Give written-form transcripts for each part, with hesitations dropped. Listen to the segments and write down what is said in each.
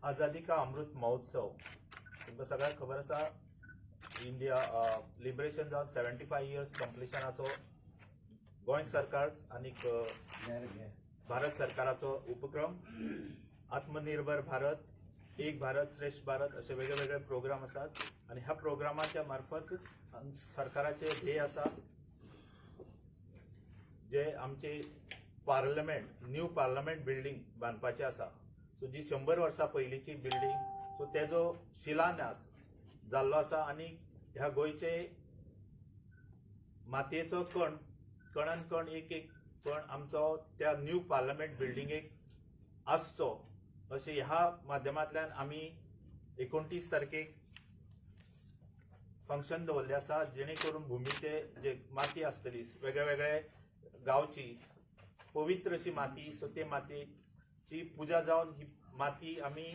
आजादी का अमृत महोत्सव तुमकां सगळ्यांक खबर आसा. इंडिया लिबरेशन जावन 75 इयर्स कंप्लिशनाचो गोंय सरकार आनी भारत सरकाराचो उपक्रम. आत्मनिर्भर भारत, एक भारत श्रेष्ठ भारत असे वेगळे वेगळे प्रोग्राम आसात आणि ह्या प्रोग्रामाच्या मार्फत सरकाराचे ध्येय आसा जे आमचे पार्लमेंट न्यू पार्लमेंट बिल्डिंग बांदपाचे आसा. सो जी 100 वर्सां पयलींची बिल्डिंग, सो तेजो शिलान्यास जाल्लो आसा आणि ह्या गोयचे मातयेचो कणान कण एक एक कण आमचो त्या न्यू पार्लमेंट बिल्डिंगेक आसचो अशें ह्या माध्यमांतल्यान आमी 29 तारखेक फंक्शन दवरले आसा, जेणे करून भुमीचे जे माती आसतली वेगळे वेगळे गांवची पवित्र अशी माती, सो ते मातयेची पुजा जावन ही माती आमी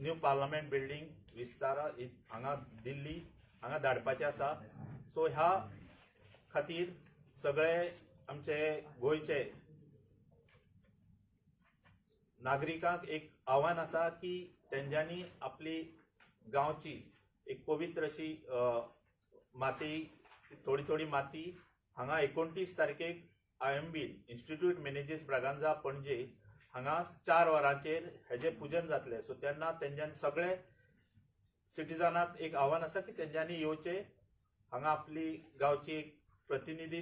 न्यू पार्लमेंट बिल्डिंग विस्तारा हांगा दिल्ली हांगा धाडपाचे आसा. सो ह्या खातीर सगळे आमचे गोंयचे नागरिकांक एक आव्हान आसा की तेंच्यांनी आपली गांवची एक पवित्र अशी माती, थोडी थोडी माती हांगा 29 तारखेक IMB इन्स्टिट्यूट मॅनेजीस ब्रागांजा पणजे हांगा 4 वरांचेर हेजे पूजन जातले. सो तेन्ना तेंच्यांनी सगळे सिटीजनाक एक आव्हान आसा की तेंच्यांनी येवचे हांगा आपली गांवची एक प्रतिनिधी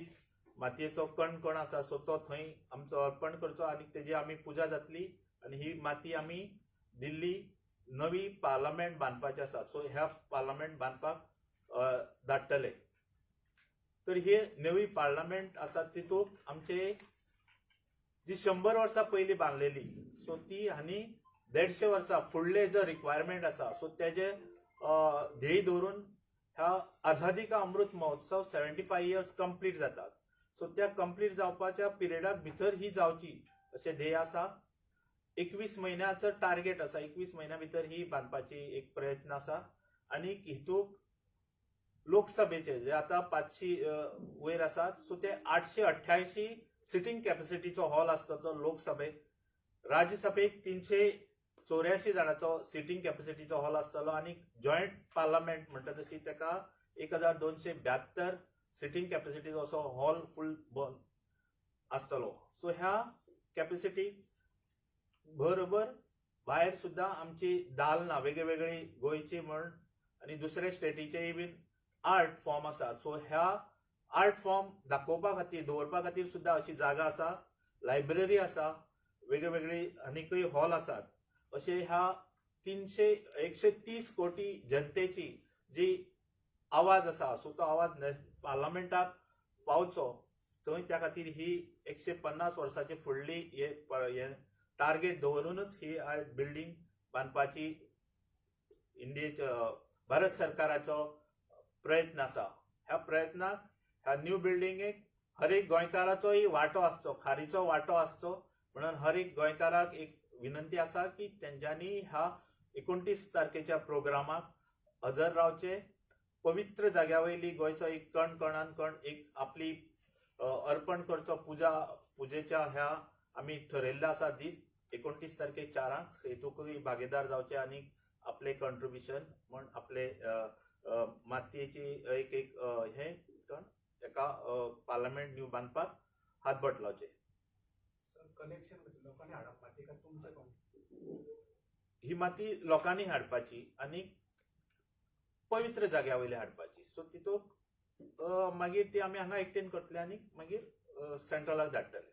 मातयेचो कण आसा, सो तो थंय आमचो अर्पण करचो आनी तेजी आमी पुजा जातली आणि ही माती आमी दिल्ली नवी पार्लमेंट बांदपाची आसा. सो ह्या पार्लमेंट बांदपाक धाडटले. तर ही नवी पार्लमेंट आसा तितूंत आमचे जी 100 वर्सां पयलीं बांदलेली, सो ती आनी 150 वर्सां फुडले जो रिक्वायरमेंट आसा, सो तेजे ध्येय दवरून ह्या आझादी का अमृत महोत्सव 75 इयर्स कंप्लीट जातात. सो त्या कंप्लीट जावपाच्या पिरियडाक भितर ही जावची अशें ध्येय आसा. 21 म्हयन्याचो टार्गेट आसा, 21 म्हयन्या भितर ही बांदपाची एक प्रयत्न आसा. आनी हितूंक लोकसभेचे जे आता 500 वयर आसात, सो ते 888 सिटींग कॅपॅसिटीचो हॉल आसता तो लोकसभेक. राज्यसभेक 384 जाणांचो सिटींग कॅपॅसिटीचो हॉल आसतलो आणि जॉयंट पार्लमेंट म्हणटा तशी तेका 1272 सिटींग कॅपॅसिटीचो असो हॉल फुल आसतलो. सो ह्या कॅपॅसिटीक बरोबर भायर सुद्दां आमची दालना वेगळे वेगळे गोंयची म्हण आणि दुसरे स्टेटीचेय बीन आर्ट फॉर्म आसा. सो ह्या आर्ट फॉर्म दाखोवपा खातीर दवरपा खातीर सुद्दां अशी जागा आसा, लायब्ररी आसा, वेगळे वेगळे आनीकय हॉल आसात. अशे ह्या 130 कोटी जनतेची जी आवाज आसा, सो तो आवाज पार्लमेंटाक पावचो थंय त्या खातीर ही 150 वर्सांची फुडली हे टार्गेट दवरूनच ही बिल्डिंग बांदपाची भारत सरकाराचो प्रयत्न आसा. ह्या प्रयत्नाक ह्या न्यू बिल्डिंगेक हर एक गोंयकाराचोय वांटो आसचो, खारीचो वांटो आसचो म्हणून हर एक गोंयकाराक एक विनंती आसा की तेंच्यांनी ह्या 29 तारखेच्या प्रोग्रामाक हजर रावचे. पवित्र जाग्या वयली गोंयचो एक कणान कण एक आपली अर्पण करचो पुजेच्या ह्या आमी ठरयल्लो आसा दीस 29 तारखेक 4 हेतूंकय भागीदार जावचे आणि आपले कंट्रिब्युशन म्हण आपले मातयेची एक एक हे एका पार्लमेंट न्यू बांदपाक हातबट लावचे. लोकांनी हाडप माती का तुमचे ही माती लोकांनी हाडपाची आणि पवित्र जाग्या वयली हाडपाची. सो तितूंत मागीर ती आमी हांगा एकटेन करतले आणि मागीर सेंट्रलाक धाडटले.